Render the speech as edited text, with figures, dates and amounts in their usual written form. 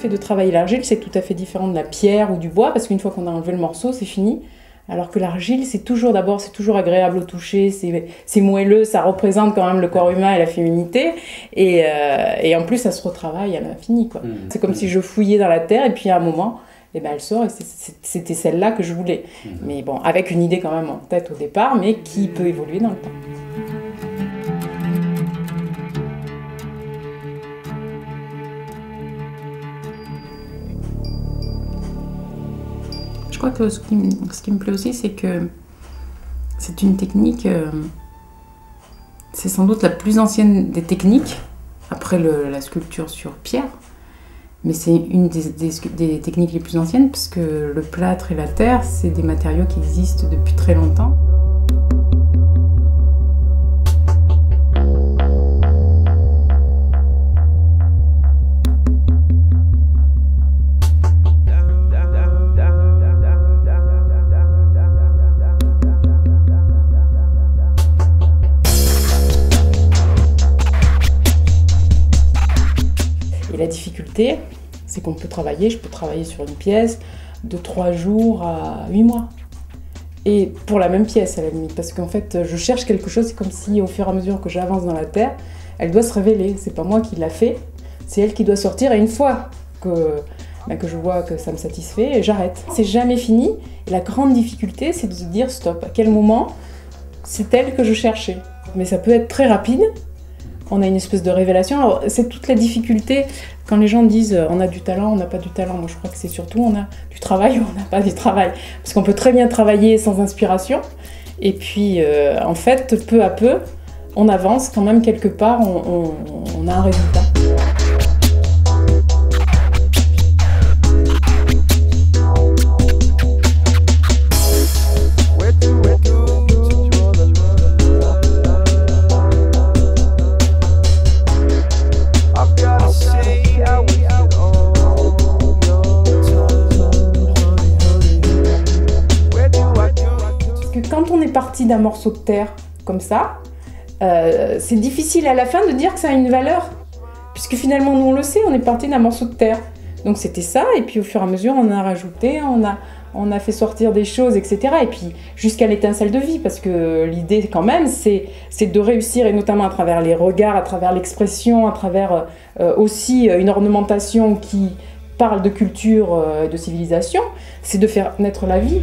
fait de travailler l'argile, c'est tout à fait différent de la pierre ou du bois, parce qu'une fois qu'on a enlevé le morceau, c'est fini. Alors que l'argile, c'est toujours agréable au toucher, c'est moelleux, ça représente quand même le corps humain et la féminité. Et en plus, ça se retravaille à l'infini, quoi. C'est comme si je fouillais dans la terre, et puis à un moment, eh ben, elle sort, et c'était celle-là que je voulais. Mais bon, avec une idée quand même en tête au départ, mais qui peut évoluer dans le temps. Je crois que ce qui me plaît aussi, c'est que c'est une technique, c'est sans doute la plus ancienne des techniques, après la sculpture sur pierre, mais c'est une des techniques les plus anciennes, parce que le plâtre et la terre, c'est des matériaux qui existent depuis très longtemps. Et la difficulté, c'est qu'on peut travailler, je peux travailler sur une pièce de 3 jours à 8 mois. Et pour la même pièce à la limite, parce qu'en fait, je cherche quelque chose, c'est comme si au fur et à mesure que j'avance dans la terre, elle doit se révéler. C'est pas moi qui l'a fait, c'est elle qui doit sortir. Et une fois que je vois que ça me satisfait, j'arrête. C'est jamais fini. Et la grande difficulté, c'est de se dire stop. À quel moment c'est elle que je cherchais? Mais ça peut être très rapide. On a une espèce de révélation. Alors, c'est toute la difficulté quand les gens disent on a du talent, on n'a pas du talent. Moi, je crois que c'est surtout on a du travail ou on n'a pas du travail. Parce qu'on peut très bien travailler sans inspiration. Et puis, en fait, peu à peu, on avance quand même quelque part, on a un résultat. Quand on est parti d'un morceau de terre comme ça, c'est difficile à la fin de dire que ça a une valeur. Puisque finalement, nous on le sait, on est parti d'un morceau de terre. Donc c'était ça, et puis au fur et à mesure, on a rajouté, on a fait sortir des choses, etc. Et puis jusqu'à l'étincelle de vie, parce que l'idée quand même, c'est de réussir, et notamment à travers les regards, à travers l'expression, à travers aussi une ornementation qui parle de culture, de civilisation, c'est de faire naître la vie.